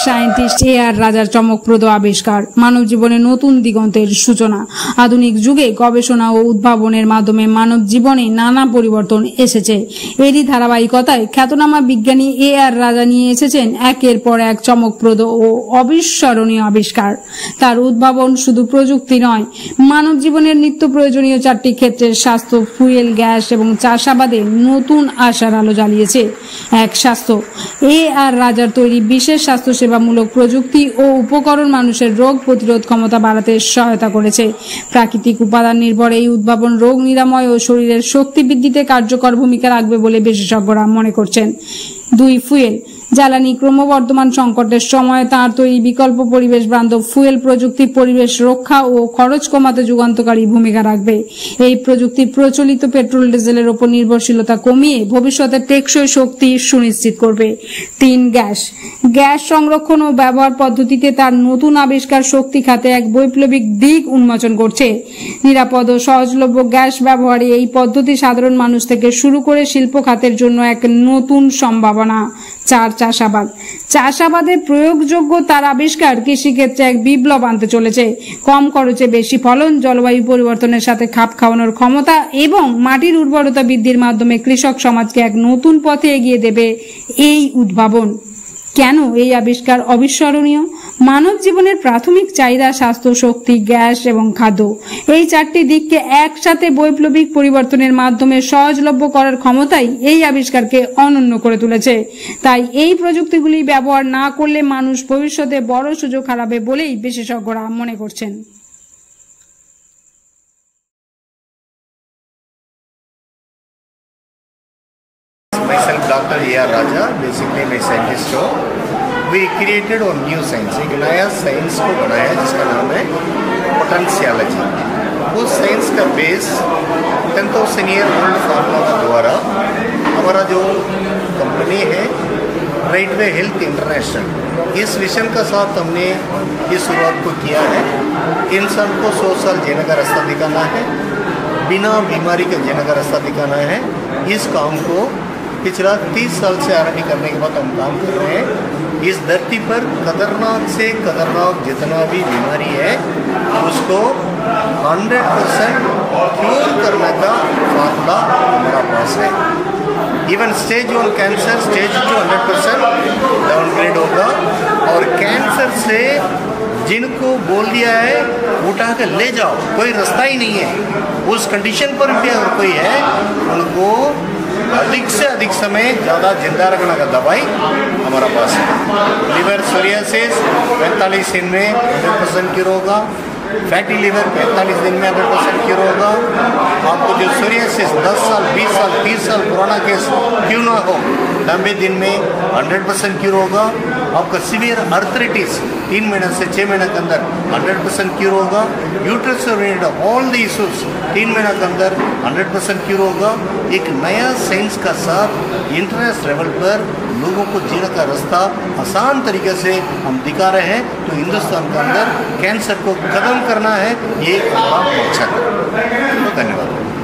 Scientist AR রাজার চমকপ্রদ আবিষ্কার মানব জীবনে নতুন দিগন্তের সূচনা। আধুনিক যুগে গবেষণা ও উদ্ভাবনের মাধ্যমে মানব জীবনে নানা পরিবর্তন এসেছে। এরই ধারাবাহিকতায় খ্যাতনামা বিজ্ঞানী এআর রাজা নিয়ে এসেছেন একের পর এক চমকপ্রদ ও অবিস্মরণীয় আবিষ্কার। তার উদ্ভাবন শুধু প্রযুক্তি নয়, মানব জীবনের নিত্য প্রয়োজনীয় 4টি ক্ষেত্রের স্বাস্থ্য, ফুয়েল, গ্যাস এবং চাষাবাদে নতুন আশার আলো জ্বালিয়েছে। এক, স্বাস্থ্য। এআর রাজার তৈরি বিশেষ স্বাস্থ্যসেবামূলক প্রযুক্তি ও উপকরণ মানুষের রোগ প্রতিরোধ ক্ষমতা বাড়াতে সহায়তা করেছে। প্রাকৃতিক উপাদান নির্ভর এই উদ্ভাবন রোগ নিরাময় ও শরীরের শক্তি বৃদ্ধিতে কার্যকর ভূমিকা রাখবে বলে বিশেষজ্ঞরা মনে করছেন। 2, ফুয়েল। জ্বালানি ক্রমবর্ধমান সংকটের সময় তার তৈরি বিকল্প পরিবেশ বান্ধব ফুয়েল প্রযুক্তি পরিবেশ রক্ষা ও খরচ কমাতে যুগান্তকারী ভূমিকা রাখবে। এই প্রযুক্তি প্রচলিত পেট্রোল ডিজেলের উপর নির্ভরশীলতা কমিয়ে ভবিষ্যতে টেকসই শক্তি সুনিশ্চিত করবে। 3, গ্যাস। গ্যাস সংরক্ষণ ও ব্যবহার পদ্ধতিতে তার নতুন আবিষ্কার শক্তি খাতে এক বৈপ্লবিক দিক উন্মোচন করছে। নিরাপদ ও সহজলভ্য গ্যাস ব্যবহারে এই পদ্ধতি সাধারণ মানুষ থেকে শুরু করে শিল্প খাতের জন্য এক নতুন সম্ভাবনা। 4, চাষাবাদ। চাষাবাদে প্রয়োগযোগ্য তার আবিষ্কার কৃষিক্ষেত্রে এক বিপ্লব আনতে চলেছে। কম খরচে বেশি ফলন, জলবায়ু পরিবর্তনের সাথে খাপ খাওয়ানোর ক্ষমতা এবং মাটির উর্বরতা বৃদ্ধির মাধ্যমে কৃষক সমাজকে এক নতুন পথে এগিয়ে দেবে এই উদ্ভাবন। কেন এই আবিষ্কার অবিস্মরণীয়? মানব জীবনের প্রাথমিক চাহিদা স্বাস্থ্য, শক্তি, গ্যাস এবং খাদ্য, এই 4টি দিককে একসাথে বৈপ্লবিক পরিবর্তনের মাধ্যমে সহজলভ্য করার ক্ষমতাই এই আবিষ্কারকে অনন্য করে তুলেছে। তাই এই প্রযুক্তিগুলি ব্যবহার না করলে মানুষ ভবিষ্যতে বড় সুযোগ হারাবে বলেই বিশেষজ্ঞরা মনে করছেন। Myself Dr. A.R. Raja, basically मैं साइंटिस्ट हूँ। We created a new science, एक नया साइंस को बनाया जिसका नाम है पोटेंशियोलॉजी। उस साइंस का बेस 10,000 ईयर ओल्ड फार्मूला के द्वारा हमारा जो कंपनी है राइट वे हेल्थ इंटरनेशनल, इस विजन का साथ हमने ये शुरुआत को किया है। इंसान को 100 साल जीने का रास्ता दिखाना है, बिना बीमारी के जीने का रास्ता दिखाना है। इस काम को पिछला 30 साल से आरंभ करने के बाद हम काम कर रहे हैं। इस धरती पर खतरनाक से खतरनाक जितना भी बीमारी है उसको 100% क्योर करने का फार्मूला हमारा पास है। Even stage 1 cancer stage 2 100% downgrade होगा और कैंसर से जिनको बोल दिया है उठा के ले जाओ, कोई रास्ता ही नहीं है, उस कंडीशन पर भी अगर कोई है उनको अधिक से अधिक समय ज़्यादा जिंदा रखने का दवाई हमारा पास है। लिवर सोरियासिस 45 दिन में 100% क्योर होगा। फैटी लिवर 45 दिन में 100% क्योर होगा। आपको जो सोरियासिस 10 साल 20 साल 30 साल पुराना केस क्यों ना हो, 90 दिन में 100% क्योर होगा। आपका सीवियर आर्थराइटिस 3 महीने से 6 महीने के अंदर 100% क्योर होगा। Uterus related all the issues 3 महीने के अंदर 100% क्योर होगा। एक नया साइंस का साथ इंटरनेशनल लेवल पर लोगों को जीने का रास्ता आसान तरीके से हम दिखा रहे हैं। तो हिंदुस्तान के अंदर कैंसर को खत्म करना है, ये हमारा मकसद है। धन्यवाद।